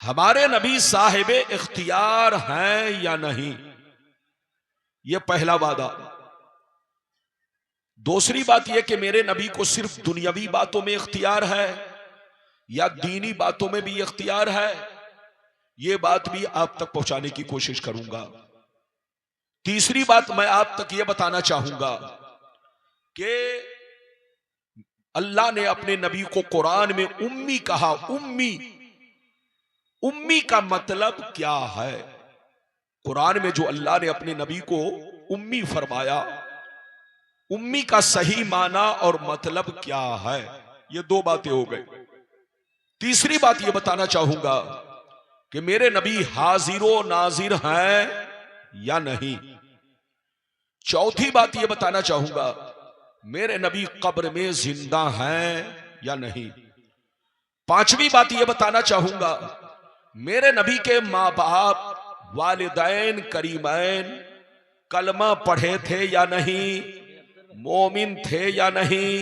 हमारे नबी साहिब इख्तियार हैं या नहीं, यह पहला वादा। दूसरी बात यह कि मेरे नबी को सिर्फ दुनियावी बातों में इख्तियार है या दीनी बातों में भी इख्तियार है, यह बात भी आप तक पहुंचाने की कोशिश करूंगा। तीसरी बात मैं आप तक यह बताना चाहूंगा कि अल्लाह ने अपने नबी को कुरान में उम्मी कहा। उम्मी, उम्मी का मतलब क्या है? कुरान में जो अल्लाह ने अपने नबी को उम्मी फरमाया, उम्मी का सही माना और मतलब क्या है? ये दो बातें हो गई। तीसरी बात यह बताना चाहूंगा कि मेरे नबी हाजिरो नाजिर हैं या नहीं। चौथी बात यह बताना चाहूंगा मेरे नबी कब्र में जिंदा हैं या नहीं। पांचवी बात यह बताना चाहूंगा मेरे नबी के माँ बाप वालिदैन करीमैन कलमा पढ़े थे या नहीं, मोमिन थे या नहीं,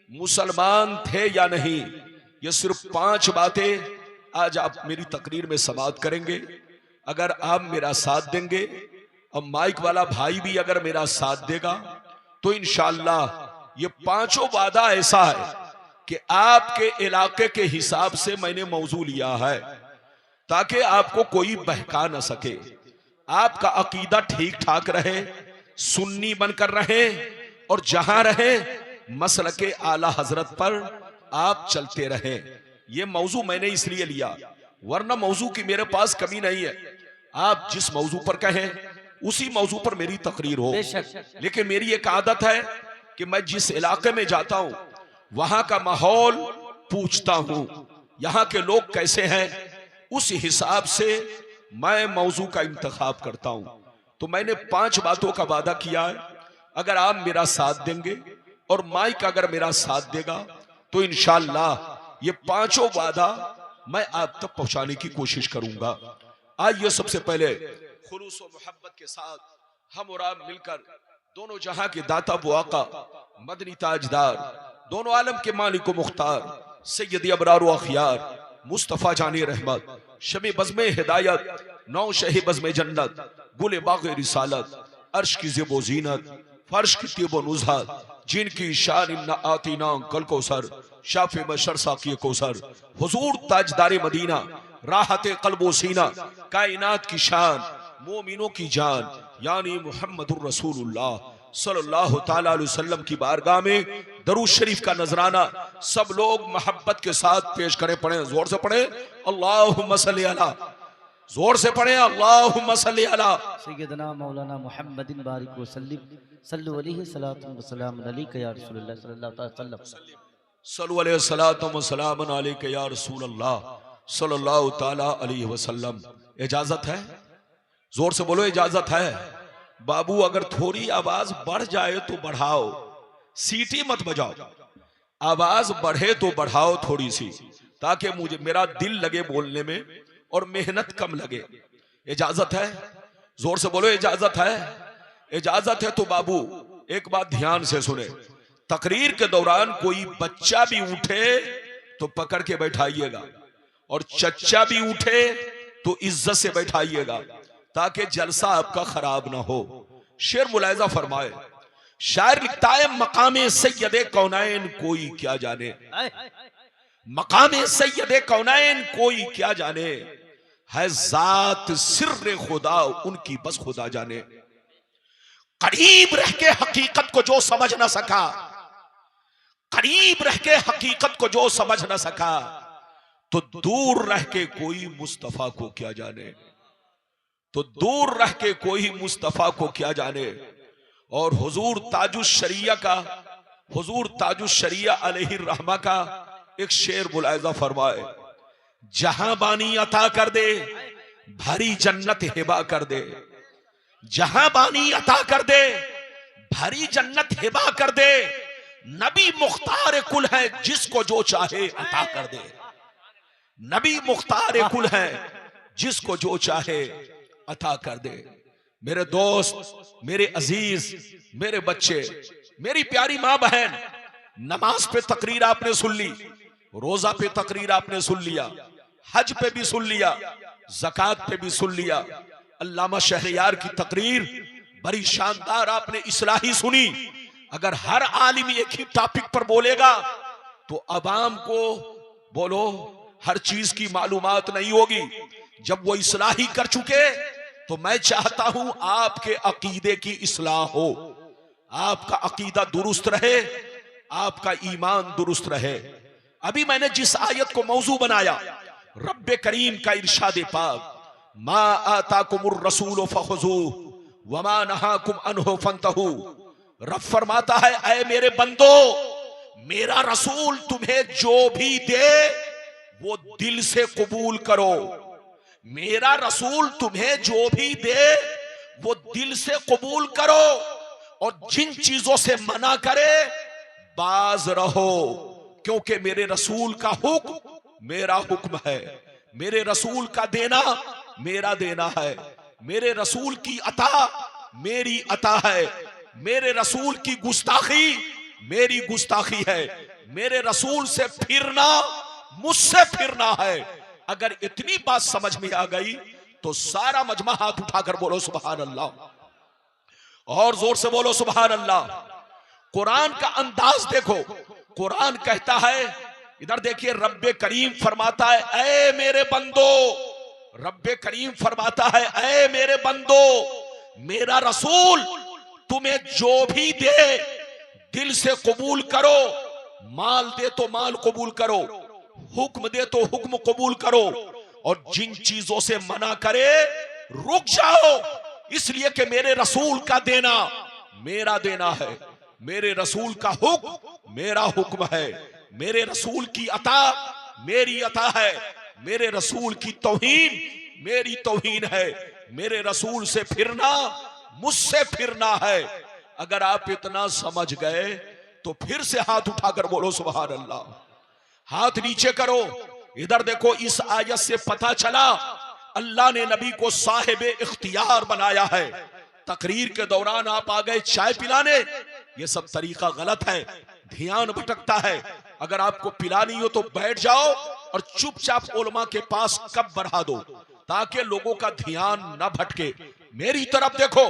मुसलमान थे या नहीं। ये सिर्फ 5 बातें आज आप मेरी तकरीर में समाप्त करेंगे अगर आप मेरा साथ देंगे। अब माइक वाला भाई भी अगर मेरा साथ देगा तो इंशाअल्लाह ये 5 वादा ऐसा है कि आपके इलाके के हिसाब से मैंने मौजू लिया है ताकि आपको कोई बहका न सके, आपका अकीदा ठीक ठाक रहे, सुन्नी बनकर रहे और जहां रहे मसलके आला हजरत पर आप चलते रहे। ये मौजू मैंने इसलिए लिया, वरना मौजू की मेरे पास कमी नहीं है। आप जिस मौजू पर कहें उसी मौजू पर मेरी तकरीर हो। लेकिन मेरी एक आदत है कि मैं जिस इलाके में जाता हूं वहां का माहौल पूछता हूं, यहां के लोग कैसे हैं, उस हिसाब से मैं मौजू का इंतखाब करता हूं। तो मैंने 5 बातों का वादा किया है, अगर आप मेरा साथ देंगे और माइक अगर मेरा साथ देगा तो इंशाअल्लाह ये 5 वादा मैं आप तक पहुंचाने की कोशिश करूंगा। आइए सबसे पहले खुलूस और मोहब्बत के साथ हम और आप मिलकर दोनों जहां के दाता वो आका मदनी ताजदार, दोनों आलम के मालिक व मुख्तार सैयद अबरार व अखियार मुस्तफ़ा जानी रहमत, शमी बज़्म हिदायत, नौ शही बज़्म जन्नत, गुले बाग़ रिसालत, अर्श की ज़ेबो ज़ीनत, फर्श की तीबो नुज़हत, जिनकी शान इन्ना आतीना कल कौसर, शाफ़े बशर साक़ी कौसर, हुज़ूर ताजदार मदीना, राहते क़ल्बो सीना, कायनात की शान, मोमिनों की जान यानी मुहम्मदुर रसूलुल्लाह सल्लल्लाहु ताला अलैहि वसल्लम की बारगाह में दरूद शरीफ का नजराना सब लोग मोहब्बत के साथ पेश करें। पढ़े, जोर से पढ़े अल्लाहुम्मा सल्ली अला, जोर से पढ़े अल्लाहुम्मा सल्ली अला सय्यदना मौलाना मुहम्मदिन बारिक वसल्लिम सल्लु अलैहि सलातु व सलाम अलैका या रसूलल्लाह सल्लल्लाहु अलैहि वसल्लम, सल्लु अलैहि सलातु व सलाम अलैका या रसूलल्लाह सल्लल्लाहु ताला अलैहि वसल्लम। इजाजत है? जोर से बोलो इजाजत है। बाबू अगर थोड़ी आवाज बढ़ जाए तो बढ़ाओ, सीटी मत बजाओ, आवाज बढ़े तो बढ़ाओ थोड़ी सी, ताकि मुझे मेरा दिल लगे बोलने में और मेहनत कम लगे। इजाजत है? जोर से बोलो इजाजत है। इजाजत है तो बाबू एक बात ध्यान से सुने, तकरीर के दौरान कोई बच्चा भी उठे तो पकड़ के बैठाइएगा और चच्चा भी उठे तो इज्जत से बैठाइएगा ताकि जलसा आपका खराब ना हो। शेर मुलायजा फरमाए, शायर लिखता है मकामे सैयदे कौनैन कोई क्या जाने, मकामे सैयदे कौनैन कोई क्या जाने, है जात सिर्र खुदा उनकी बस खुदा जाने। करीब रह के हकीकत को जो समझ ना सका, करीब रह के हकीकत को जो समझ ना सका, तो दूर रह के कोई मुस्तफा को क्या जाने, तो दूर रह के कोई मुस्तफा को क्या जाने। और हुजूर ताजुश शरिया का, हुजूर ताजुश शरिया अलैहिर रहमा का एक शेर मुलायजा फरमाए, जहां बानी अता कर दे भरी जन्नत हिबा कर दे, जहां बानी अता कर दे भरी जन्नत हिबा कर दे, नबी मुख्तार कुल है जिसको जो चाहे अता कर दे, नबी मुख्तार कुल है जिसको जो चाहे अता कर दे। मेरे दोस्त, मेरे अजीज, मेरे बच्चे, मेरी प्यारी माँ बहन, नमाज पे तकरीर आपने सुन ली, रोजा पे तकरीर आपने सुन लिया, हज पे भी सुन लिया, ज़कात पे भी सुन लिया। अल्लामा शहरयार की तकरीर बड़ी शानदार आपने इस्लाही सुनी। अगर हर आलिम एक ही टॉपिक पर बोलेगा तो अवाम को बोलो हर चीज की मालूमात नहीं होगी। जब वो इस्लाही कर चुके तो मैं चाहता हूं आपके अकीदे की इस्लाह हो, आपका अकीदा दुरुस्त रहे, आपका ईमान दुरुस्त रहे। अभी मैंने जिस आयत को मौजू बनाया, रब्बे करीम का इरशाद पाक, मा आताकुमुर रसूल फखुज़ूहु वमा नहाकुम अन्हु फंतहू। रब फरमाता है, ऐ मेरे बंदो, मेरा रसूल तुम्हें जो भी दे वो दिल से कबूल करो। मेरा रसूल तुम्हें जो भी दे वो दिल से कबूल करो, और जिन चीजों से मना करे बाज रहो, क्योंकि मेरे रसूल का हुक्म मेरा हुक्म है, मेरे रसूल का देना मेरा देना है, मेरे रसूल की अता मेरी अता है, मेरे रसूल की गुस्ताखी मेरी गुस्ताखी है, मेरे रसूल से फिरना मुझसे फिरना है। अगर इतनी बात समझ में आ गई तो सारा मजमा हाथ उठाकर बोलो सुभान अल्लाह, और जोर से बोलो सुभान अल्लाह। कुरान का अंदाज देखो, कुरान कहता है, इधर देखिए, रब्बे करीम फरमाता है, ऐ मेरे बंदो, रब्बे करीम फरमाता है, ऐ मेरे बंदो, मेरा रसूल तुम्हें जो भी दे दिल से कबूल करो। माल दे तो माल कबूल करो, हुक्म दे तो हुक्म कबूल करो, और जिन चीजों से मना करे रुक जाओ, इसलिए कि मेरे रसूल का देना मेरा देना है, मेरे रसूल का हुक्म मेरा हुक्म है, मेरे रसूल की अता मेरी अता है, मेरे रसूल की तौहीन मेरी तौहीन है, मेरे रसूल से फिरना मुझसे फिरना है। अगर आप इतना समझ गए तो फिर से हाथ उठाकर बोलो सुभान अल्लाह। हाथ नीचे करो, इधर देखो, इस आयत से पता चला अल्लाह ने नबी को साहिबे इख्तियार बनाया है। तकरीर के दौरान आप आ गए चाय पिलाने, ये सब तरीका गलत है, ध्यान भटकता है। अगर आपको पिलानी हो तो बैठ जाओ और चुपचाप उलमा के पास कब बढ़ा दो, ताकि लोगों का ध्यान न भटके। मेरी तरफ देखो,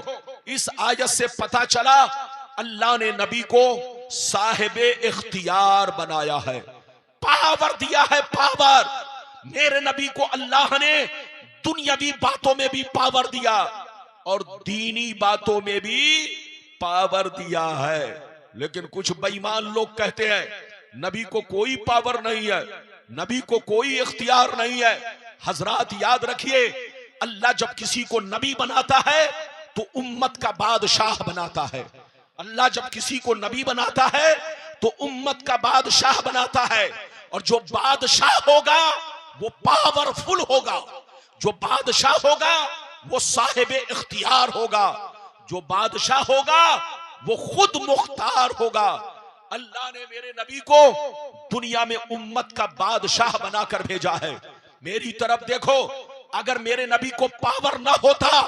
इस आयत से पता चला अल्लाह ने नबी को साहिबे इख्तियार बनाया है, पावर दिया है, पावर। मेरे नबी को अल्लाह ने दुनियावी बातों में भी पावर दिया और दीनी बातों में भी पावर दिया है। लेकिन कुछ बेईमान लोग कहते हैं नबी को कोई पावर नहीं है, नबी को कोई इख्तियार नहीं है। हजरात याद रखिए, अल्लाह जब किसी को नबी बनाता है तो उम्मत का बादशाह बनाता है। अल्लाह जब किसी को नबी बनाता है तो उम्मत का बादशाह बनाता है, और जो बादशाह होगा वो पावरफुल होगा, जो बादशाह होगा वो साहिब इख्तियार होगा, जो बादशाह होगा वो खुद मुख्तार होगा। अल्लाह ने मेरे नबी को दुनिया में उम्मत का बादशाह बनाकर भेजा है। मेरी तरफ देखो, अगर मेरे नबी को पावर ना होता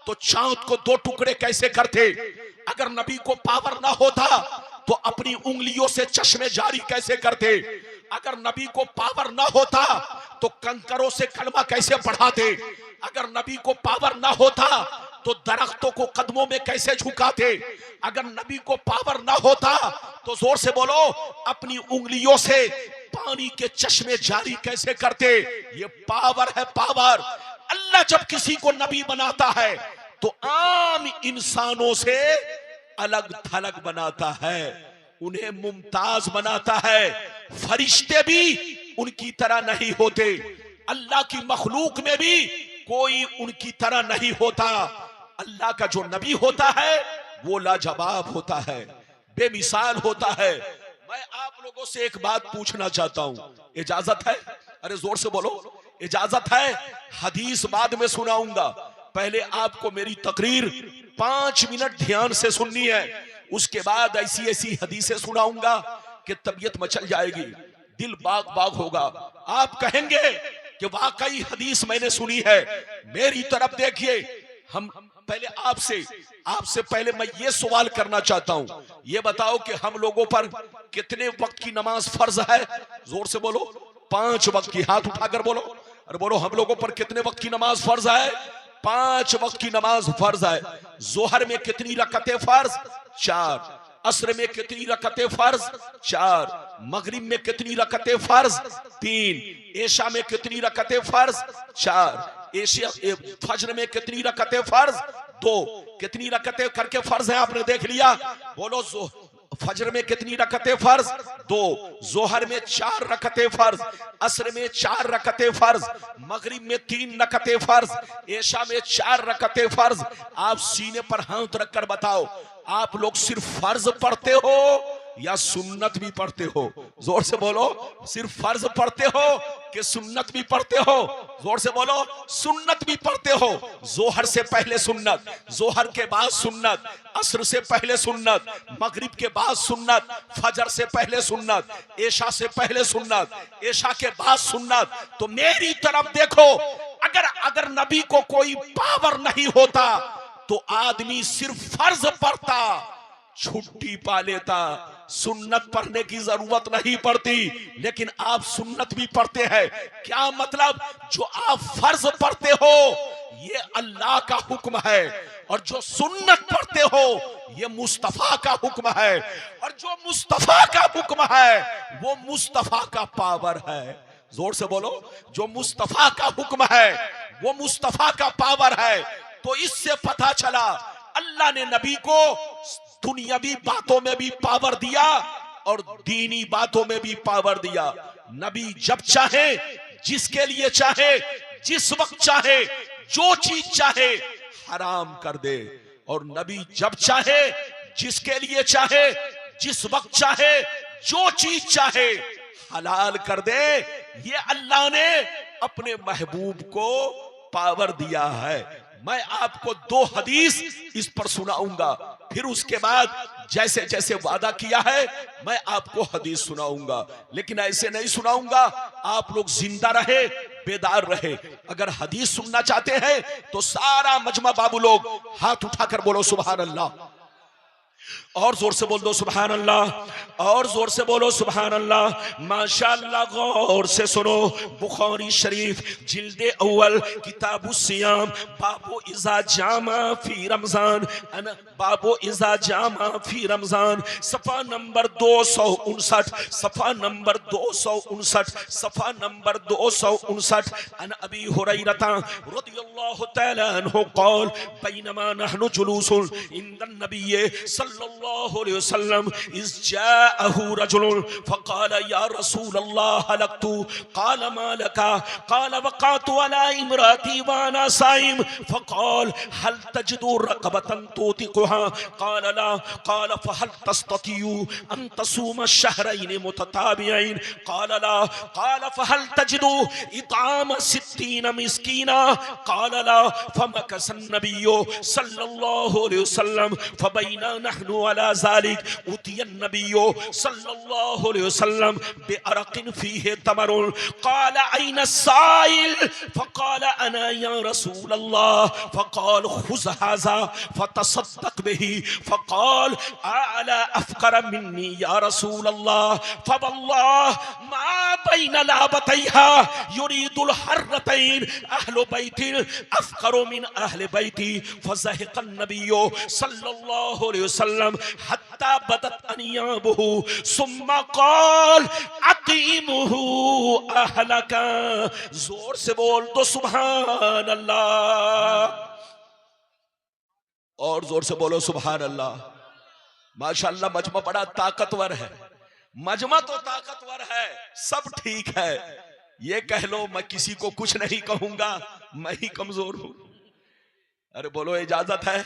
तो चांद को दो टुकड़े कैसे करते? अगर नबी को पावर ना होता तो अपनी उंगलियों से चश्मे जारी कैसे करते? अगर नबी को पावर ना होता तो कंकरों से कलमा कैसे पढ़ाते? अगर नबी को पावर ना होता तो दरख्तों को कदमों में कैसे झुकाते? अगर नबी को पावर ना होता तो जोर से बोलो, अपनी उंगलियों से पानी के चश्मे जारी कैसे करते? ये पावर है, पावर। अल्लाह जब किसी को नबी बनाता है तो आम इंसानों से अलग थलग बनाता है, उन्हें मुमताज बनाता है। फरिश्ते भी उनकी तरह नहीं होते, अल्लाह की मखलूक में भी कोई उनकी तरह नहीं होता। अल्लाह का जो नबी होता है वो लाजवाब होता है, बेमिसाल होता है। मैं आप लोगों से एक बात पूछना चाहता हूं, इजाजत है? अरे जोर से बोलो, इजाजत है? हदीस बाद में सुनाऊंगा, पहले आपको मेरी तकरीर 5 मिनट ध्यान से सुननी है। उसके बाद ऐसी ऐसी हदीसें सुनाऊंगा कि तबीयत मचल जाएगी, दिल बाग बाग होगा। आप कहेंगे कि वाकई हदीस मैंने सुनी है। मेरी तरफ देखिए, हम पहले आपसे पहले मैं ये सवाल करना चाहता हूं, ये बताओ कि हम लोगों पर कितने वक्त की नमाज फर्ज है? जोर से बोलो। 5 वक्त की। हाथ उठाकर बोलो। अरे बोलो हम लोगों पर कितने वक्त की नमाज फर्ज है? 5 वक्त की नमाज फर्ज है। जोहर में कितनी रकतें फर्ज? 4। असर में कितनी रकतें फर्ज? 4। मगरिब में कितनी रकतें फर्ज? 3। ऐशा में कितनी रकतें फर्ज? 4। फज्र में कितनी रकतें फर्ज? 2। कितनी रकतें करके फर्ज है आपने देख लिया? बोलो फज्र में कितनी रकतें फर्ज? 2। जोहर में 4 रकतें फर्ज, असर में 4 रकतें फर्ज, मगरिब में 3 रकतें फर्ज, ऐशा में 4 रकतें फर्ज। आप सीने पर हाथ रखकर बताओ, आप लोग सिर्फ फर्ज पढ़ते हो या सुन्नत भी पढ़ते हो? जोर से बोलो, सिर्फ फर्ज पढ़ते हो कि सुन्नत भी पढ़ते हो? जोर से बोलो, सुन्नत भी पढ़ते हो। जोहर से पहले सुन्नत, जोहर के बाद सुन्नत, असर से पहले सुन्नत, मगरिब के बाद सुन्नत, फजर से पहले सुन्नत, ऐशा से पहले सुन्नत, ऐशा के बाद सुन्नत। तो मेरी तरफ देखो, अगर नबी को कोई पावर नहीं होता तो आदमी सिर्फ फर्ज पढ़ता, छुट्टी पा लेता, सुन्नत पढ़ने की जरूरत नहीं पड़ती। लेकिन आप सुन्नत भी पढ़ते हैं। क्या मतलब? जो आप फर्ज पढ़ते हो ये अल्लाह का हुक्म है, और जो सुन्नत पढ़ते हो ये मुस्तफा का हुक्म है, और जो मुस्तफा का हुक्म है वो मुस्तफा का पावर है। जोर से बोलो, जो मुस्तफा का हुक्म है वो मुस्तफा का पावर है। तो इससे पता चला अल्लाह ने नबी को दुनियावी बातों में भी पावर दिया और दीनी बातों में भी पावर दिया। नबी जब चाहे, जिसके लिए चाहे, जिस वक्त चाहे, जो चीज चाहे हराम कर दे, और नबी जब चाहे, जिसके लिए चाहे, जिस वक्त चाहे, जो चीज चाहे हलाल कर दे। ये अल्लाह ने अपने महबूब को पावर दिया है। मैं आपको 2 हदीस इस पर सुनाऊंगा, फिर उसके बाद जैसे जैसे वादा किया है मैं आपको हदीस सुनाऊंगा। लेकिन ऐसे नहीं सुनाऊंगा, आप लोग जिंदा रहे, बेदार रहे। अगर हदीस सुनना चाहते हैं तो सारा मजमा बाबू लोग हाथ उठाकर बोलो सुभान अल्लाह, और जोर से बोल दो सुभान अल्लाह, और जोर से बोलो सुभान अल्लाह। माशाअल्लाह, गौर से सुनो। बुखारी शरीफ जिल्दे अव्वल किताबु सियाम, बाबो इज़ा जामा फी रमजान, बाबो इज़ा जामा फी रमजान, सफा नंबर 259, सफा नंबर 259, सफा नंबर 259। अन अबी हुरैरा रदियल्लाहु तआला अन्हु क़ाल बैनमा नहनु जुलूसुन इंदन नबिय्य सल्लल्लाहु अलैहि वसल्लम इज़ जाअहु रजुलुन फ़क़ाल या रसूलल्लाह हलकतु, क़ाल मा लका, क़ाल वक़अतु अला इम्राती व अना साइम, फ़क़ाल हल तजिदु रक़बतन तुतिक़ुहा, क़ाल ला, क़ाल फ़हल तस्ततियु अन तसूम शहरैन मुतताबियैन, क़ाल ला, क़ाल फ़हल तजिदु इताम 60 मिस्कीना, क़ाल ला, फ़मकस अन्नबिय्यु सल्लल्लाहु अलैहि वसल्लम फ़बैना नहनु अला ज़ालिक उतिय अन्नबिय्यु सल्लल्लाहु अलैहि वसल्लम बिअरक़िन फ़ीहि तमरुन, क़ाल ऐन अस्साइल, फ़क़ाल अना या रसूलल्लाह, फ़क़ाल ख़ुज़ हाज़ा फ़तसद्दक़ बिही, फ़क़ाल अला अफ़क़र मिन्नी या रसूलल्लाह, फ़वल्लाह मा बैन लाबतैहा युरीदुल हर्रतैन अहलु बैतिन अफ़क़रु मिन अहलि बैती, फ़ज़हिक़ अन्नबिय्यु सल्लल्लाहु अलैहि वसल्लम हत्ता बदत अनियाबुहु सुम्मा क़ाल अक़ीमुहु अहलका। जोर से बोल दो सुभान अल्लाह, और जोर से बोलो सुभान अल्लाह। माशाअल्लाह, मजमा बड़ा ताकतवर है, मजमा तो ताकतवर है, सब ठीक है। ये कह लो मैं किसी को कुछ नहीं कहूंगा, मैं ही कमजोर हूं। अरे बोलो इजाजत है?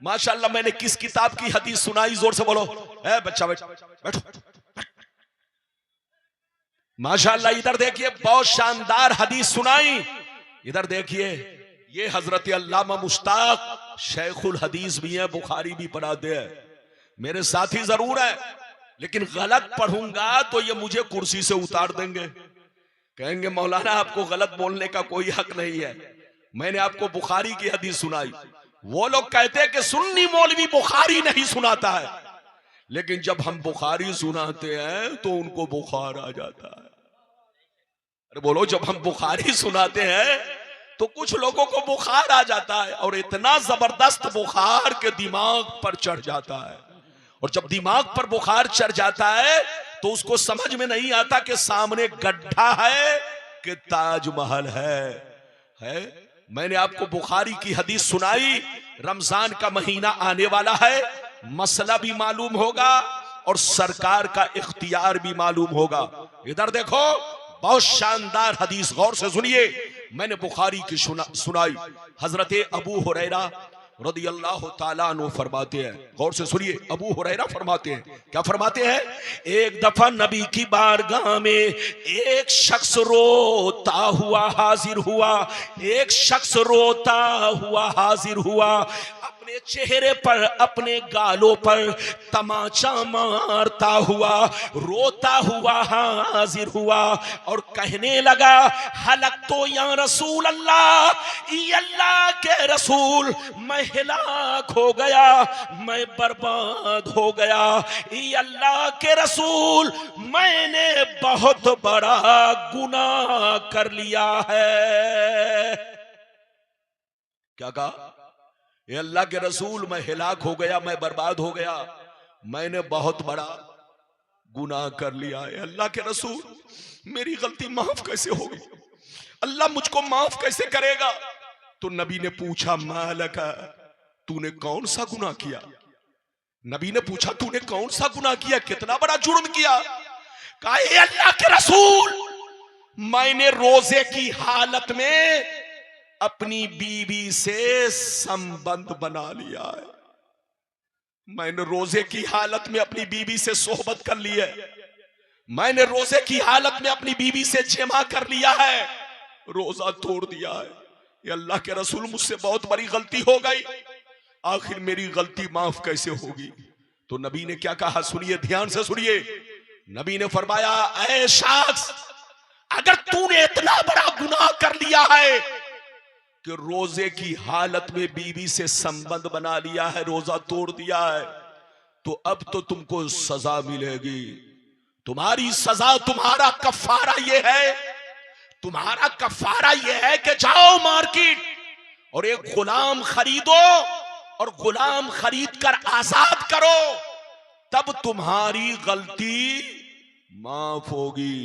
माशाअल्लाह, मैंने किस किताब की हदीस सुनाई? जोर से बोलो। ए बच्चा बैठो। माशाअल्लाह, इधर देखिए, बहुत शानदार हदीस सुनाई। इधर देखिए, ये हजरत अल्लामा मुश्ताक शेखुल हदीस भी है, बुखारी भी पढ़ाते हैं। मेरे साथी जरूर है, लेकिन गलत पढ़ूंगा तो ये मुझे कुर्सी से उतार देंगे, कहेंगे मौलाना आपको गलत बोलने का कोई हक नहीं है। मैंने आपको बुखारी की हदीस सुनाई। वो लोग कहते हैं कि सुन्नी मौलवी बुखारी नहीं सुनाता है, लेकिन जब हम बुखारी सुनाते हैं तो उनको बुखार आ जाता है। अरे बोलो, जब हम बुखारी सुनाते हैं तो कुछ लोगों को बुखार आ जाता है, और इतना जबरदस्त बुखार के दिमाग पर चढ़ जाता है। और जब दिमाग पर बुखार चढ़ जाता है तो उसको समझ में नहीं आता कि सामने गड्ढा है कि ताजमहल है। मैंने आपको बुखारी की हदीस सुनाई, रमजान का महीना आने वाला है, मसला भी मालूम होगा और सरकार का इख्तियार भी मालूम होगा। इधर देखो, बहुत शानदार हदीस, गौर से सुनिए। मैंने बुखारी की सुनाई। हजरत अबू हुरैरा रदियल्लाहु ताला अन्हु फरमाते हैं, गौर से सुनिए। अबू हुरैरा फरमाते हैं, क्या फरमाते हैं? एक दफा नबी की बारगाह में एक शख्स रोता हुआ हाजिर हुआ। एक शख्स रोता हुआ हाजिर हुआ, अपने चेहरे पर, अपने गालों पर तमाचा मारता हुआ, रोता हुआ हाजिर हुआ और कहने लगा, हलक तो या रसूल अल्लाह, अल्लाह के रसूल, मैं हिलाक हो गया, मैं बर्बाद हो गया। अल्लाह के रसूल, मैंने बहुत बड़ा गुनाह कर लिया है। क्या कहा? ये अल्लाह के रसूल, मैं हिलाक हो गया, मैं बर्बाद हो गया, मैंने बहुत बड़ा गुनाह कर लिया है। अल्लाह के रसूल, मेरी गलती माफ कैसे होगी? अल्लाह मुझको माफ कैसे करेगा? तो नबी ने पूछा, मालका, तूने कौन सा गुनाह किया? नबी ने पूछा, तूने कौन सा गुनाह किया, कितना बड़ा जुर्म किया? कहा, ए अल्लाह के रसूल, मैंने रोजे की हालत में अपनी बीवी से संबंध बना लिया है। मैंने रोजे की हालत में अपनी बीवी से सोहबत कर ली है। मैंने रोजे की हालत में अपनी बीवी से जमा कर लिया है, रोजा तोड़ दिया है। ये अल्लाह के रसूल, मुझसे बहुत बड़ी गलती हो गई, आखिर मेरी गलती माफ कैसे होगी? तो नबी ने क्या कहा? सुनिए, ध्यान से सुनिए। नबी ने फरमाया, ऐ शख्स, अगर तूने इतना बड़ा गुनाह कर लिया है कि रोजे की हालत में बीवी से संबंध बना लिया है, रोजा तोड़ दिया है, तो अब तो तुमको सजा मिलेगी। तुम्हारी सजा, तुम्हारा कफारा यह है, तुम्हारा कफारा यह है कि जाओ मार्केट और एक गुलाम खरीदो और गुलाम खरीद कर आजाद करो, तब तुम्हारी गलती माफ होगी।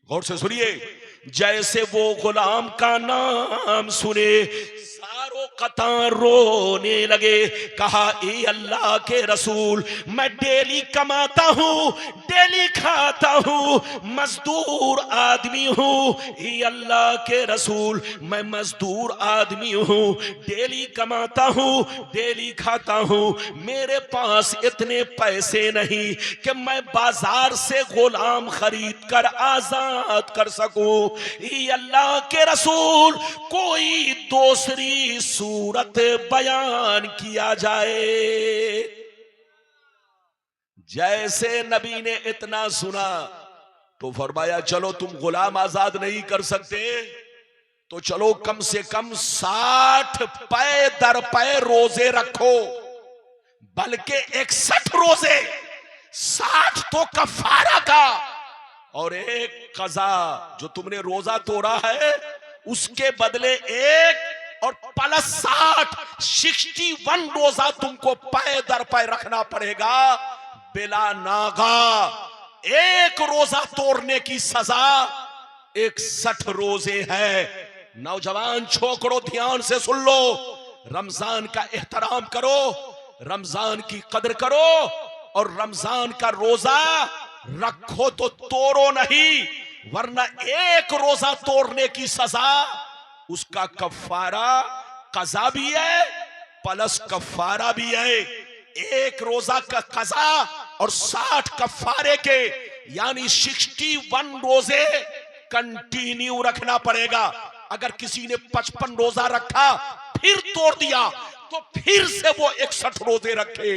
गौर से सुनिए। जैसे वो गुलाम का नाम सुने, सारों कतार रोने लगे। कहा, ए अल्लाह के रसूल, मैं डेली कमाता हूँ, डेली खाता हूँ, मजदूर आदमी हूँ। ए अल्लाह के रसूल, मैं मजदूर आदमी हूँ, डेली कमाता हूँ, डेली खाता हूँ, मेरे पास इतने पैसे नहीं कि मैं बाजार से गुलाम खरीद कर आजाद कर सकूं। अल्लाह के रसूल, कोई दूसरी सूरत बयान किया जाए। जैसे नबी ने इतना सुना तो फरमाया, चलो तुम गुलाम आजाद नहीं कर सकते तो चलो कम से कम 60 पै दर पै रोजे रखो, बल्कि 61 रोजे, 60 तो कफारा का और एक कजा, जो तुमने रोजा तोड़ा है उसके बदले एक और प्लस 61 रोजा तुमको पै दर पै रखना पड़ेगा बिला नागा। एक रोजा तोड़ने की सजा 61 रोजे है। नौजवान छोकरो, ध्यान से सुन लो, रमजान का एहतराम करो, रमजान की कदर करो और रमजान का रोजा रखो तो तोड़ो नहीं, वरना एक रोजा तोड़ने की सजा, उसका कफारा कजा भी है प्लस कफारा भी है। एक रोजा का कजा और 60 कफारे के, यानी 61 रोजे कंटिन्यू रखना पड़ेगा। अगर किसी ने 55 रोजा रखा फिर तोड़ दिया तो फिर से वो 61 रोजे रखे।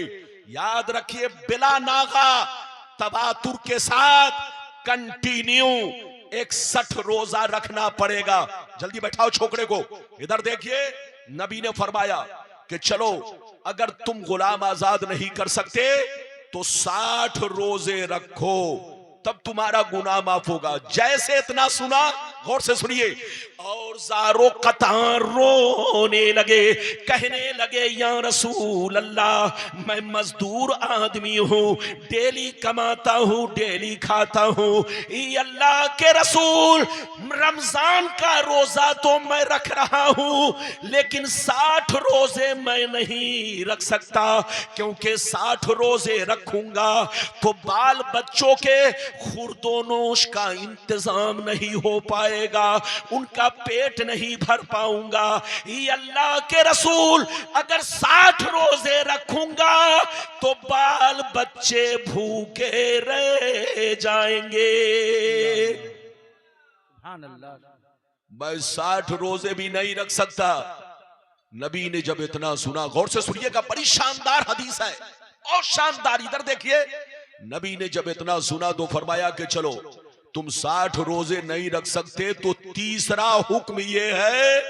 याद रखिए, बिला नागा, तबातुर के साथ कंटिन्यू 61 रोजा रखना पड़ेगा। जल्दी बैठाओ छोकरे को। इधर देखिए, नबी ने फरमाया कि चलो अगर तुम गुलाम आजाद नहीं कर सकते तो 60 रोजे रखो, तब तुम्हारा गुनाह माफ होगा। जैसे इतना सुना, गौर से सुनिए, और ज़ारो कतार रोने लगे, कहने लगे या रसूल अल्लाह, मैं मजदूर आदमी हूँ, डेली कमाता हूँ, डेली खाता हूँ, ये अल्लाह के रसूल, रमजान का रोजा तो मैं रख रहा हूँ, लेकिन 60 रोजे मैं नहीं रख सकता, क्योंकि 60 रोजे रखूंगा तो बाल बच्चों के खुर्दोनोश का इंतजाम नहीं हो पाएगा, उनका पेट नहीं भर पाऊंगा। ये अल्लाह के रसूल, अगर 60 रोजे रखूंगा तो बाल बच्चे भूखे रह जाएंगे। मैं 60 रोजे भी नहीं रख सकता। नबी ने जब इतना सुना, गौर से सुनिएगा, बड़ी शानदार हदीस है और शानदार, इधर देखिए, नबी ने जब इतना सुना तो फरमाया कि चलो तुम 60 रोजे नहीं रख सकते तो तीसरा हुक्म यह है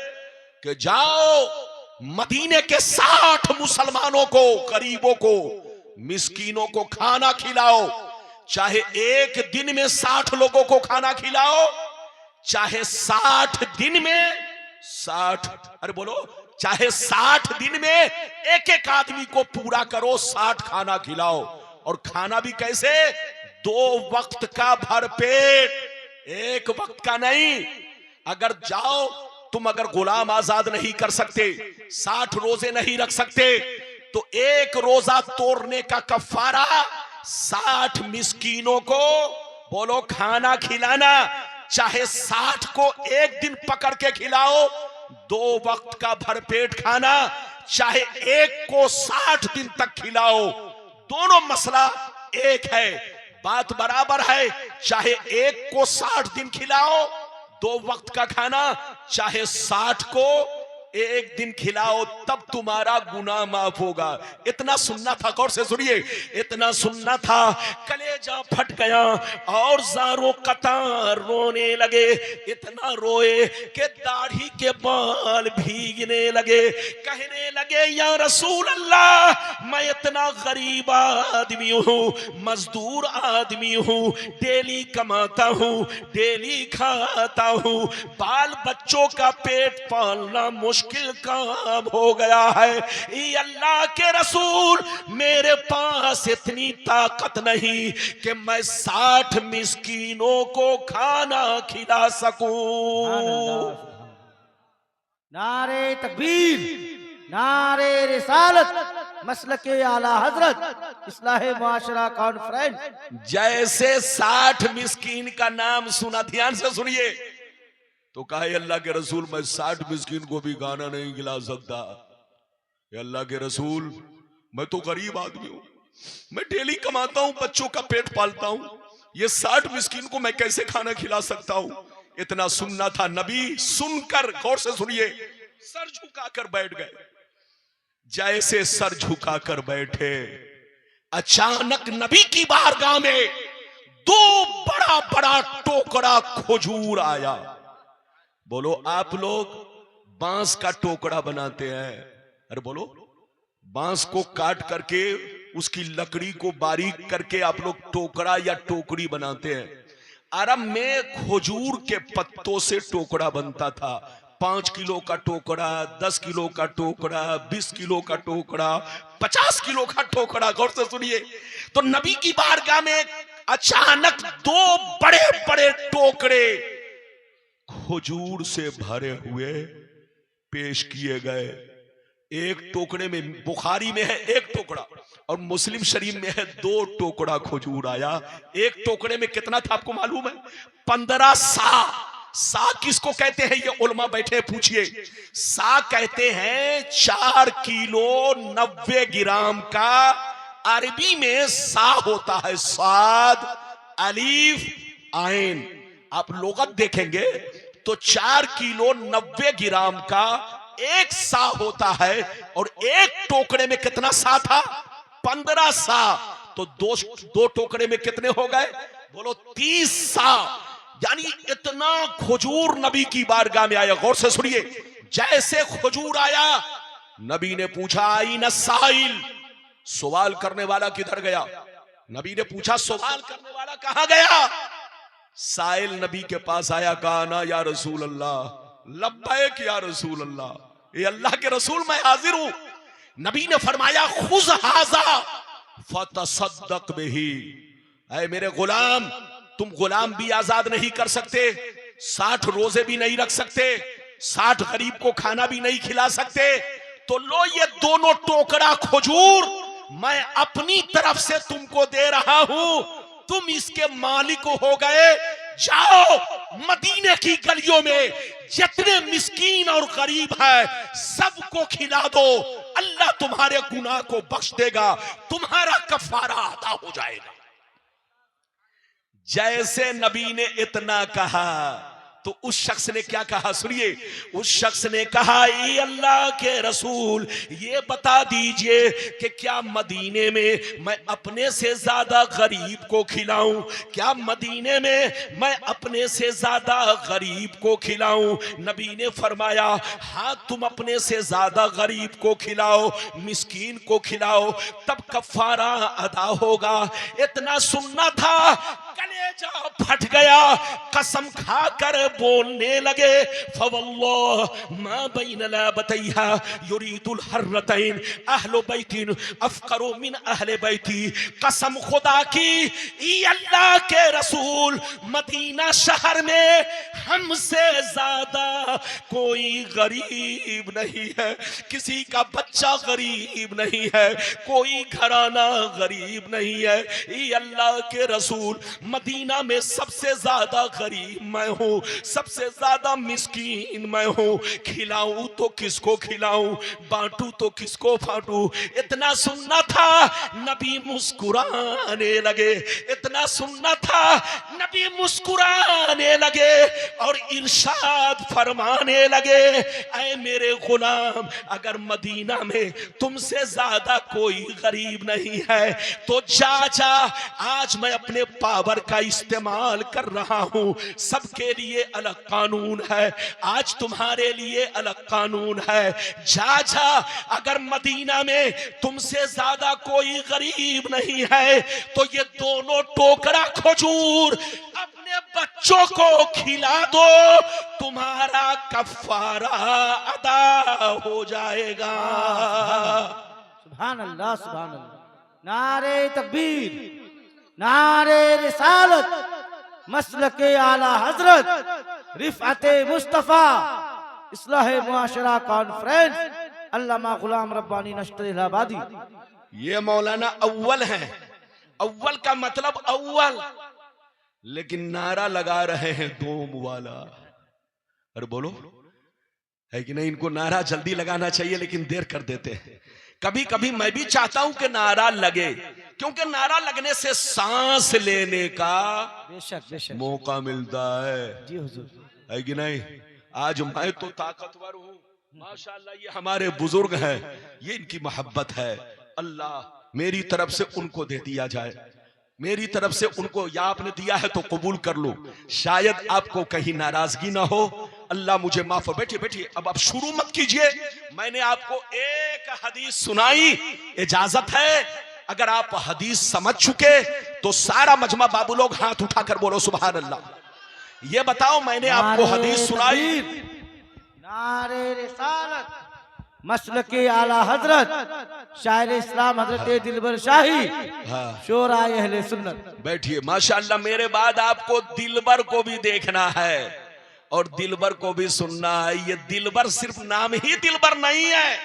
कि जाओ मदीने के 60 मुसलमानों को, गरीबों को, मिस्कीनों को खाना खिलाओ, चाहे एक दिन में 60 लोगों को खाना खिलाओ, चाहे 60 दिन में 60, अरे बोलो, चाहे 60 दिन में एक एक आदमी को पूरा करो, 60 खाना खिलाओ। और खाना भी कैसे? 2 वक्त का भरपेट, एक वक्त का नहीं। अगर जाओ तुम, अगर गुलाम आजाद नहीं कर सकते, 60 रोजे नहीं रख सकते, तो एक रोजा तोड़ने का कफारा 60 मिस्कीनों को बोलो खाना खिलाना, चाहे 60 को एक दिन पकड़ के खिलाओ, 2 वक्त का भरपेट खाना, चाहे एक को 60 दिन तक खिलाओ, दोनों मसला एक है, बात बराबर है। चाहे एक को 60 दिन खिलाओ, 2 वक्त का खाना, चाहे 60 को एक दिन खिलाओ, तब तुम्हारा गुनाह माफ होगा। इतना सुनना था, गौर से सुनिए, इतना सुनना था, कलेजा फट गया और ज़ारो कतार रोने लगे, इतना रोए कि दाढ़ी के बाल भीगने लगे, कहने लगे या रसूल अल्लाह, मैं इतना गरीब आदमी हूँ, मजदूर आदमी हूँ, डेली कमाता हूँ, डेली खाता हूँ, बाल बच्चों का पेट पालना मुश्किल काम हो गया है। ये अल्लाह के रसूल, मेरे पास इतनी ताकत नहीं कि मैं 60 मिस्कीनों को खाना खिला सकूं। नारे तकबीर, नारे रिसालत, मसलके आला हजरत, इस्लाह माशरा कॉन्फ्रेंस। जैसे 60 मिस्कीन का नाम सुना, ध्यान से सुनिए, तो कहा अल्लाह के रसूल, मैं 60 मिस्कीन को भी गाना नहीं खिला सकता। अल्लाह के रसूल, मैं तो गरीब आदमी हूं, मैं डेली कमाता हूं, बच्चों का पेट पालता हूं, ये 60 मिस्कीन को मैं कैसे खाना खिला सकता हूं। इतना सुनना था। नबी सुनकर, गौर से सुनिए, सर झुकाकर बैठ गए। जैसे सर झुकाकर बैठे, अचानक नबी की बारगाह में 2 बड़ा बड़ा टोकरा खजूर आया। बोलो, आप लोग बांस का टोकरा बनाते हैं, अरे बोलो, बांस को काट करके उसकी लकड़ी को बारीक करके आप लोग टोकरा या टोकरी बनाते हैं। अरब में खजूर के पत्तों से टोकरा बनता था। 5 किलो का टोकरा, 10 किलो का टोकरा, 20 किलो का टोकरा, 50 किलो का टोकरा। गौर से सुनिए, तो नबी की बारगाह में अचानक 2 बड़े बड़े टोकरे खजूर से भरे हुए पेश किए गए। एक टोकरे में, बुखारी में है 1 टोकरा और मुस्लिम शरीफ में है 2 टोकरा खजूर आया। एक टोकरे में कितना था आपको मालूम है? 15 सा। सा किसको कहते हैं? ये उलमा बैठे पूछिए। सा कहते हैं 4 किलो 90 ग्राम का। अरबी में सा होता है साद अलीफ आइन। आप लोगत देखेंगे तो 4 किलो 90 ग्राम का 1 सा होता है, और एक टोकरे में कितना सा था? 15 सा। तो 2 टोकरे में कितने हो गए? बोलो 30 सा। यानी इतना खजूर नबी की बारगाह में आया। गौर से सुनिए, जैसे खजूर आया, नबी ने पूछा आई न साइल, सवाल करने वाला किधर गया? नबी ने पूछा सवाल करने वाला कहां गया? साइल नबी के पास आया, कहा ना या रसूल अल्लाह, लब्बैक या रसूल अल्लाह, ये अल्लाह के रसूल मैं हाजिर हूं। नबी ने फरमाया खुज हाजा फतसद्दक बिही, ऐ मेरे गुलाम, तुम गुलाम भी आजाद नहीं कर सकते, 60 रोजे भी नहीं रख सकते, 60 गरीब को खाना भी नहीं खिला सकते, तो लो ये दोनों टोकरा खजूर मैं अपनी तरफ से तुमको दे रहा हूं, तुम इसके मालिक हो गए। जाओ मदीने की गलियों में जितने मिस्कीन और गरीब हैं सबको खिला दो, अल्लाह तुम्हारे गुनाह को बख्श देगा, तुम्हारा कफारा अदा हो जाएगा। जैसे नबी ने इतना कहा तो उस शख्स ने क्या कहा, सुनिए। उस शख्स ने कहा, ये अल्लाह के रसूल, ये बता दीजिए कि क्या मदीने में मैं अपने से ज्यादा गरीब को खिलाऊं? क्या मदीने में मैं अपने से ज्यादा गरीब को खिलाऊं? नबी ने फरमाया, हाँ तुम अपने से ज्यादा गरीब को खिलाओ, मिस्कीन को खिलाओ, तब कफारा अदा होगा। इतना सुनना था, कलेजा फट गया, कसम खाकर बोलने लगे, फवल्लाह मा बैन लाबतैहा युरीदुल हर्रतैन अहलु बैतिन अफकरु मिन अहले बैती, कसम खुदा की, ये अल्लाह के रसूल, मदीना शहर में हमसे ज्यादा कोई गरीब नहीं है, किसी का बच्चा गरीब नहीं है, कोई घराना गरीब नहीं है। ये अल्लाह के रसूल, मदीना में सबसे ज्यादा गरीब मैं हूं, सबसे ज्यादा मिस्कीन मैं हूं, खिलाऊं तो किसको खिलाऊं, बांटूं तो किसको बांटूं। इतना सुनना था, नबी मुस्कुराने लगे, इतना सुनना था, नबी मुस्कुराने लगे और इरशाद फरमाने लगे, ऐ मेरे गुलाम, अगर मदीना में तुमसे ज्यादा कोई गरीब नहीं है तो जा जा, आज मैं अपने पावर का इस्तेमाल कर रहा हूं, सबके लिए अलग कानून है, आज तुम्हारे लिए अलग कानून है, जा जा, अगर मदीना में तुमसे ज्यादा कोई गरीब नहीं है तो ये दोनों टोकरा खजूर अपने बच्चों को खिला दो, तुम्हारा कफारा अदा हो जाएगा। सुभान अल्लाह, सुभान अल्लाह, नारे तकबीर, नारे रिसालत, मसलके आला हजरत, रिफअते मुस्तफा, इस्लाह मुआशरा कॉन्फ्रेंस, अल्लामा गुलाम रब्बानी नश्तर इलाहाबादी। ये मौलाना अव्वल हैं, अव्वल का मतलब अव्वल, लेकिन नारा लगा रहे हैं दोम वाला। अरे बोलो, है कि नहीं? इनको नारा जल्दी लगाना चाहिए लेकिन देर कर देते हैं। कभी कभी मैं भी चाहता हूं कि नारा लगे, क्योंकि नारा लगने से सांस लेने का बेशक मौका मिलता है। जी हुजूर, है कि नहीं? आज मैं तो ताकतवर हूं, माशाअल्लाह, ये हमारे बुजुर्ग हैं, ये इनकी मोहब्बत है। अल्लाह मेरी तरफ से उनको दे दिया जाए, मेरी तरफ से उनको, या आपने दिया है तो कबूल कर लो, शायद आपको कहीं नाराजगी ना हो, अल्लाह मुझे माफ। बैठिए बैठिए, अब आप शुरू मत कीजिए, मैंने आपको एक हदीस सुनाई, इजाजत है अगर आप हदीस समझ चुके तो सारा मजमा बाबू लोग हाथ उठाकर बोलो सुभान अल्लाह। ये बताओ, मैंने आपको हदीस सुनाई, नारे रिसालत, मसलके आला हजरत, शायर इस्लाम हजरत दिलबर शाही, शोरा अहले सुन्नत। बैठिए, माशाअल्लाह, मेरे बाद आपको दिलबर को भी देखना है और दिलबर को भी सुनना है। ये दिलबर सिर्फ नाम ही दिलबर नहीं है,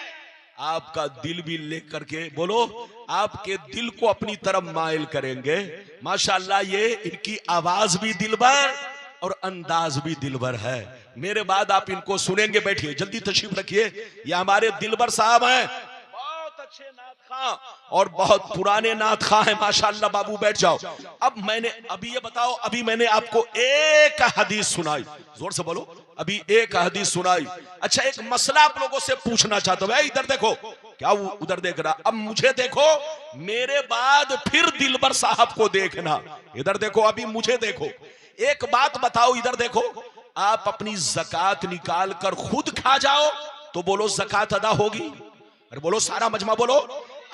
आपका दिल भी लेकर के बोलो, आपके दिल को अपनी तरफ माइल करेंगे। माशाअल्लाह, ये इनकी आवाज भी दिलबर और अंदाज भी दिलबर है। मेरे बाद आप इनको सुनेंगे। बैठिए, जल्दी तशरीफ रखिए, ये हमारे दिलबर साहब हैं, बहुत अच्छे नात खां और बहुत पुराने नात खां हैं माशाअल्लाह। बाबू बैठ जाओ। अब मैंने अभी ये बताओ, अभी मैंने आपको एक हदीस सुनाई, जोर से बोलो, अभी एक हदीस सुनाई। अच्छा, एक मसला आप लोगों से पूछना चाहता हूं, इधर देखो, क्या वो उधर देख रहा, अब मुझे देखो, मेरे बाद फिर दिलबर साहब को देखना, इधर देखो, अभी मुझे देखो। एक बात बताओ, इधर देखो, आप अपनी ज़कात निकाल कर खुद खा जाओ तो बोलो ज़कात अदा होगी? अरे बोलो, सारा मजमा बोलो,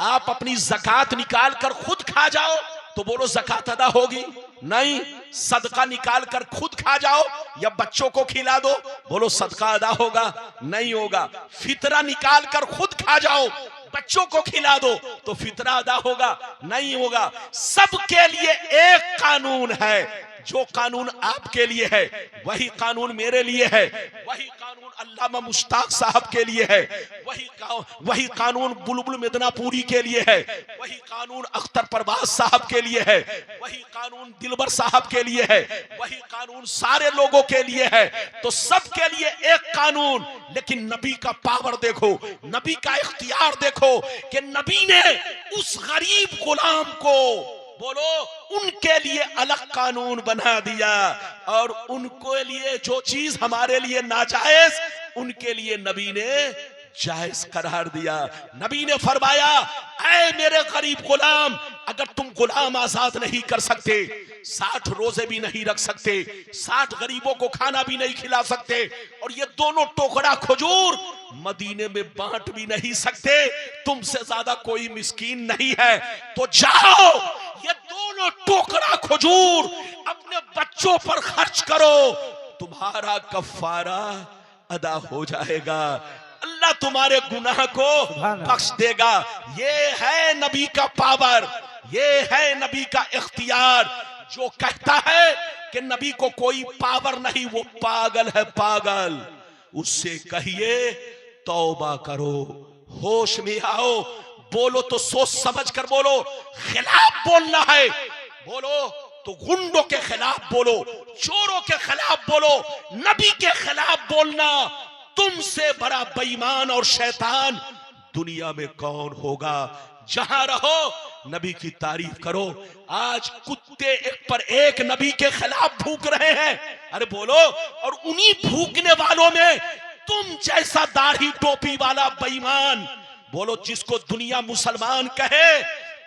आप अपनी ज़कात निकाल कर खुद खा जाओ तो बोलो ज़कात अदा होगी? नहीं। सदका निकाल कर खुद खा जाओ या बच्चों को खिला दो, बोलो सदका अदा होगा? नहीं होगा। फितरा निकाल कर खुद खा जाओ, बच्चों को खिला दो, तो फितरा अदा होगा? नहीं होगा। सबके लिए एक कानून है। जो कानून आपके लिए है वही कानून मेरे लिए है, वही कानून अल्लामा मुश्ताक साहब के लिए है, वही कानून बुलबुल मिदनापुरी के लिए है, वही कानून अख्तर परवाज साहब के लिए है, वही कानून दिलबर साहब के लिए है, वही कानून सारे लोगों के लिए है। तो सबके लिए एक कानून, लेकिन नबी का पावर देखो, नबी का इख्तियार देखो कि नबी ने उस गरीब गुलाम को, बोलो, उनके लिए अलग कानून बना दिया, और उनके लिए जो चीज हमारे लिए नाजायज उनके लिए नबी ने जायज करार दिया। नबी ने फरमाया, ऐ मेरे गरीब गुलाम, अगर तुम गुलाम आजाद नहीं कर सकते, 60 रोजे भी नहीं रख सकते, 60 गरीबों को खाना भी नहीं खिला सकते, और ये दोनों टोकरा खजूर मदीने में बांट भी नहीं सकते, तुमसे ज्यादा कोई मिस्कीन नहीं है, तो जाओ ये दोनों टोकरा खजूर अपने बच्चों पर खर्च करो, तुम्हारा कफारा अदा हो जाएगा, अल्लाह तुम्हारे गुनाह को बख्श देगा। ये है नबी का पावर, ये है नबी का इख्तियार। जो कहता है कि नबी को कोई पावर नहीं, वो पागल है, पागल। उससे कहिए तौबा करो, होश में आओ, बोलो तो सोच समझ कर बोलो, खिलाफ बोलना है बोलो तो गुंडों के खिलाफ बोलो, चोरों के खिलाफ बोलो, नबी के खिलाफ बोलना। तुमसे बड़ा बेईमान और शैतान दुनिया में कौन होगा? जहां रहो नबी की तारीफ करो। आज कुत्ते एक पर एक नबी के खिलाफ भूक रहे हैं, अरे बोलो, और उन्हीं भूकने वालों में तुम जैसा दाढ़ी टोपी वाला बेईमान, बोलो, जिसको दुनिया मुसलमान कहे,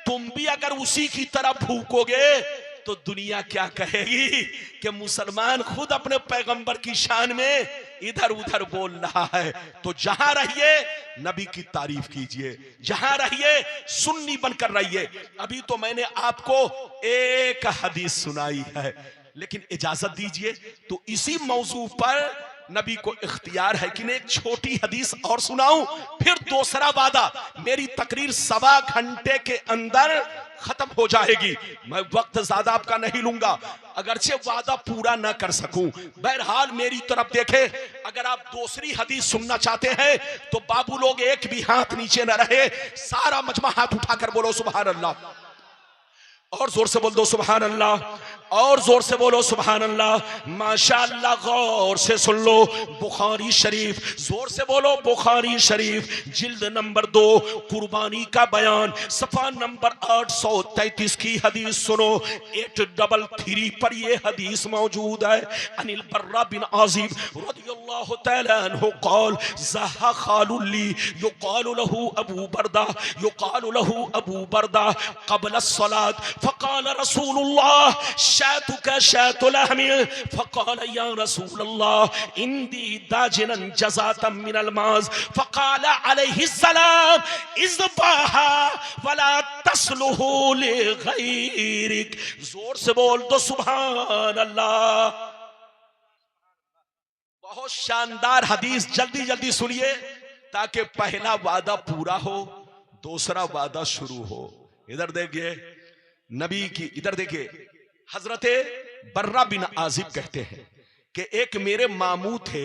तुम भी अगर उसी की तरह भूकोगे तो दुनिया क्या कहेगी कि मुसलमान खुद अपने पैगंबर की शान में इधर उधर बोल रहा है। तो जहां रहिए नबी की तारीफ कीजिए, जहां रहिए सुन्नी बनकर रहिए। अभी तो मैंने आपको एक हदीस सुनाई है, लेकिन इजाजत दीजिए तो इसी मौजू पर नबी को इख्तियार है कि एक छोटी हदीस और सुनाऊं, फिर दूसरा वादा। मेरी तकरीर 1.25 घंटे के अंदर खत्म हो जाएगी, मैं वक्त ज्यादा आपका नहीं लूंगा, अगरचे वादा पूरा ना कर सकूं। बहरहाल मेरी तरफ देखे, अगर आप दूसरी हदीस सुनना चाहते हैं तो बाबू लोग एक भी हाथ नीचे न रहे, सारा मजमा हाथ उठाकर बोलो सुभान अल्लाह, और जोर से बोल दो सुभान अल्लाह, और जोर से बोलो सुभान अल्लाह। माशाअल्लाह, गौर से सुन लो, बुखारी शरीफ, जोर से बोलो बुखारी शरीफ, जिल्द नंबर 2, कुर्बानी का बयान, सफा नंबर 833 की हदीस सुनो। 833 पर ये हदीस मौजूद है। अनिल बर्रा बिन आजिब रदियल्लाहु तआला अन्हु क़ाल ज़हा ख़ालुल्ली युक़ालु लहू अबू बरदा, युक़ालु लहू अबू बरदा क़ब्ल अस्सलात फ़क़ाल रसूलुल्लाह शातुका शातुल अहमी, फ़क़ाल या रसूलल्लाह इंदी दाजिनन जज़ातम मिनल माज़, फ़क़ाल अलैहिस्सलाम इज़बाहा वला तस्लुहु लिग़ैरिक। जोर से बोल दो सुभान अल्लाह। बहुत शानदार हदीस, जल्दी जल्दी सुनिए ताकि पहला वादा पूरा हो, दूसरा वादा शुरू हो। इधर देखिए नबी की, इधर देखिए, हजरते बर्रा बिन आजिब कहते हैं कि एक मेरे मामू थे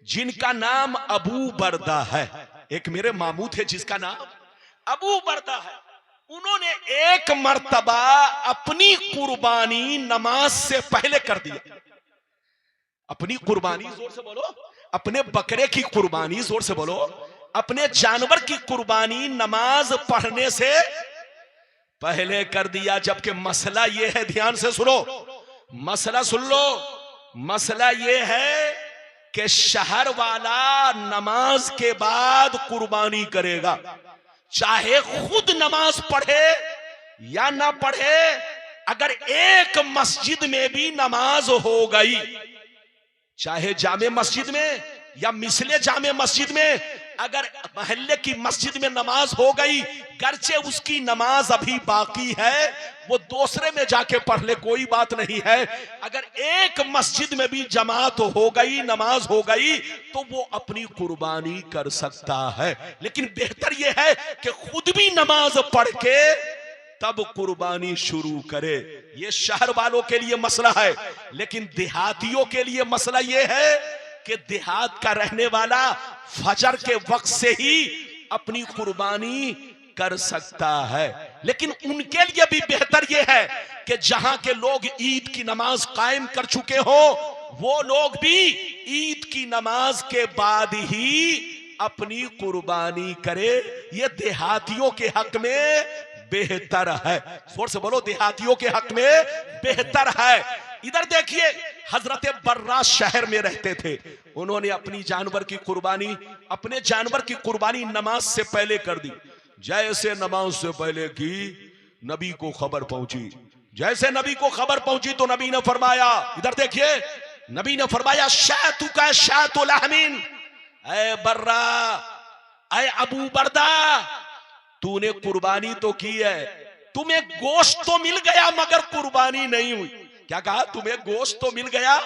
जिनका नाम अबू बरदा है, एक मेरे मामू थे जिसका नाम अबू बरदा है। उन्होंने एक मर्तबा अपनी कुर्बानी नमाज से पहले कर दिया। अपनी कुर्बानी, जोर से बोलो, अपने बकरे की कुर्बानी, जोर से बोलो, अपने जानवर की कुर्बानी नमाज पढ़ने से पहले कर दिया। जबकि मसला यह है, ध्यान से सुनो, मसला सुन लो, मसला यह है कि शहर वाला नमाज के बाद कुर्बानी करेगा, चाहे खुद नमाज पढ़े या ना पढ़े। अगर एक मस्जिद में भी नमाज हो गई, चाहे जामे मस्जिद में या मिसले जामे मस्जिद में, अगर मोहल्ले की मस्जिद में नमाज हो गई, गर्चे उसकी नमाज अभी बाकी है, वो दूसरे में जाके पढ़ ले, कोई बात नहीं है। अगर एक मस्जिद में भी जमात हो गई, नमाज हो गई, तो वो अपनी कुर्बानी कर सकता है। लेकिन बेहतर ये है कि खुद भी नमाज पढ़ के तब कुर्बानी शुरू करे। ये शहर वालों के लिए मसला है, लेकिन देहातियों के लिए मसला ये है कि देहात का रहने वाला फजर के वक्त से ही अपनी कुर्बानी कर सकता है। लेकिन उनके लिए भी बेहतर यह है कि जहां के लोग ईद की नमाज कायम कर चुके हो, वो लोग भी ईद की नमाज के बाद ही अपनी कुर्बानी करे। ये देहातियों के हक में बेहतर है। जोर से बोलो, देहातियों के हक में बेहतर है। इधर देखिए, हजरत बर्रा शहर में रहते थे, उन्होंने अपनी जानवर की कुर्बानी, अपने जानवर की कुर्बानी नमाज से पहले कर दी। जैसे नमाज से पहले की, नबी को खबर पहुंची। जैसे नबी को खबर पहुंची तो नबी ने फरमाया, इधर देखिए, नबी ने फरमाया, शातु का शातुल अहमीन, ऐ बर्रा, ऐ अबू बरदा, तूने कुर्बानी तो की है, तुम्हें गोश्त तो मिल गया मगर कुर्बानी नहीं हुई। क्या कहा? तुम्हें गोश्त तो मिल गया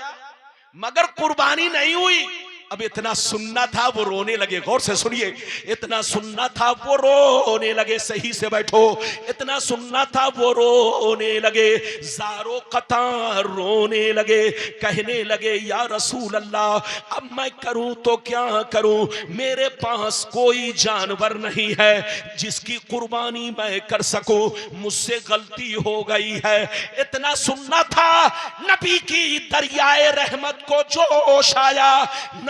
मगर कुर्बानी नहीं हुई। अब इतना सुनना था, वो रोने लगे। गौर से सुनिए, इतना सुनना था, वो रोने लगे। सही से बैठो। इतना सुनना था, वो रोने लगे, ज़ारो कतार रोने लगे। कहने लगे, या रसूल अल्लाह, अब मैं करूं तो क्या करूं? मेरे पास कोई जानवर नहीं है जिसकी कुर्बानी मैं कर सकूं, मुझसे गलती हो गई है। इतना सुनना था, नबी की दरियाए रहमत को जोश आया।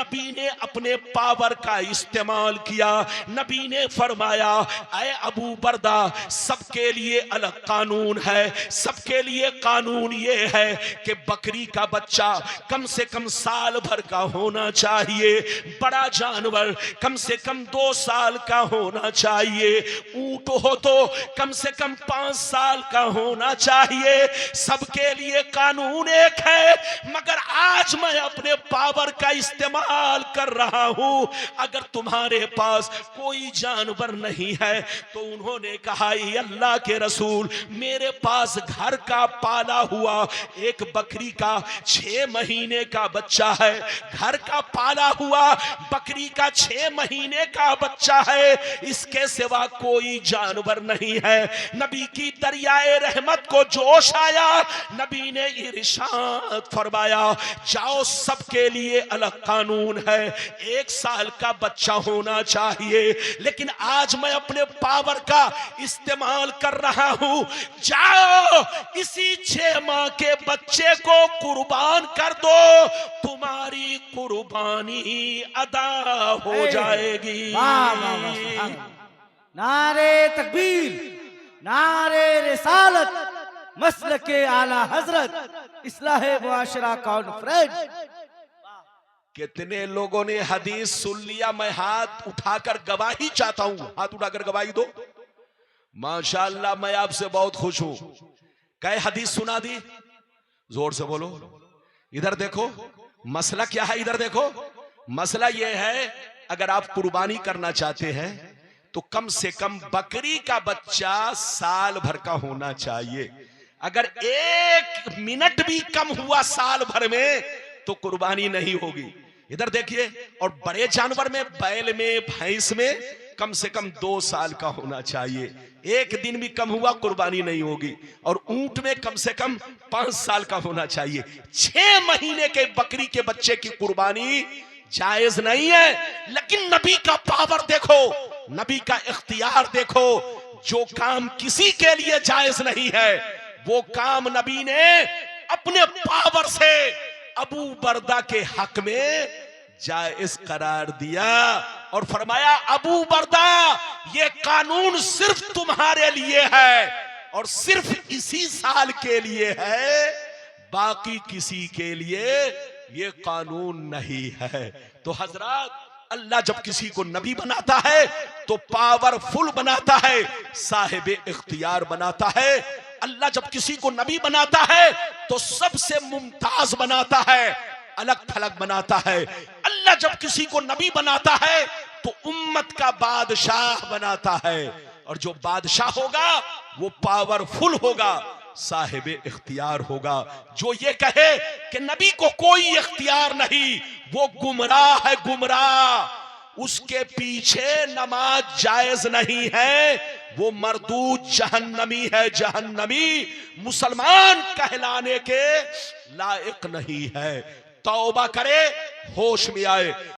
नबी ने अपने पावर का इस्तेमाल किया। नबी ने फरमाया, ऐ अबू बरदा, सबके लिए अलग कानून है। सबके लिए कानून ये है कि बकरी का बच्चा कम से कम साल भर का होना चाहिए, बड़ा जानवर कम से कम 2 साल का होना चाहिए, ऊंट हो तो कम से कम 5 साल का होना चाहिए। सबके लिए कानून एक है, मगर आज मैं अपने पावर का इस्तेमाल कर रहा हूं। अगर तुम्हारे पास कोई जानवर नहीं है तो उन्होंने कहा, ये अल्लाह के रसूल, मेरे पास घर का पाला हुआ एक बकरी का 6 महीने का बच्चा है। घर का पाला हुआ बकरी का 6 महीने का बच्चा है, इसके सिवा कोई जानवर नहीं है। नबी की दरियाए रहमत को जोश आया। नबी ने इरशाद फरमाया, जाओ, सबके लिए अलग कानून है, 1 साल का बच्चा होना चाहिए। लेकिन आज मैं अपने पावर का इस्तेमाल कर रहा हूं, जाओ, इसी 6 माह के बच्चे को कुर्बान कर दो, तुम्हारी कुर्बानी अदा हो जाएगी। नारे तकबीर, नारे रिसालत, मसलके आला हजरत, इस्लाहे मुआशरा कॉन्फ्रेंस। कितने लोगों ने हदीस सुन लिया? मैं हाथ उठाकर गवाही चाहता हूं, हाथ उठाकर गवाही दो। माशाअल्लाह, मैं आपसे बहुत खुश हूं। कई हदीस सुना दी? जोर से बोलो। इधर देखो, मसला क्या है? इधर देखो, मसला यह है, अगर आप कुर्बानी करना चाहते हैं तो कम से कम बकरी का बच्चा साल भर का होना चाहिए। अगर 1 मिनट भी कम हुआ साल भर में तो कुर्बानी नहीं होगी। इधर देखिए, और बड़े जानवर में, बैल में, भैंस में कम से कम 2 साल का होना चाहिए। 1 दिन भी कम हुआ कुर्बानी नहीं होगी। और ऊंट में कम से कम 5 साल का होना चाहिए। 6 महीने के बकरी के बच्चे की कुर्बानी जायज नहीं है। लेकिन नबी का पावर देखो, नबी का इख्तियार देखो। जो काम किसी के लिए जायज नहीं है, वो काम नबी ने अपने पावर से अबू बरदा के हक में जायज करार दिया और फरमाया, अबू बरदा, ये कानून सिर्फ तुम्हारे लिए है और सिर्फ इसी साल के लिए है, बाकी किसी के लिए ये कानून नहीं है। तो हजरात, अल्लाह जब किसी को नबी बनाता है तो पावरफुल बनाता है, साहिब इख्तियार बनाता है। अल्लाह जब किसी को नबी बनाता है तो सबसे मुमताज बनाता है, अलग थलग बनाता है। अल्लाह जब किसी को नबी बनाता है तो उम्मत का बादशाह बनाता है। और जो बादशाह होगा वो पावरफुल होगा, साहिब इख्तियार होगा। जो ये कहे कि नबी को कोई इख्तियार नहीं, वो गुमराह है, गुमराह। उसके पीछे नमाज जायज नहीं है, वो मरदूद जहन्नमी है, जहन्नमी। मुसलमान कहलाने के लायक नहीं है। तौबा करे, होश में आए।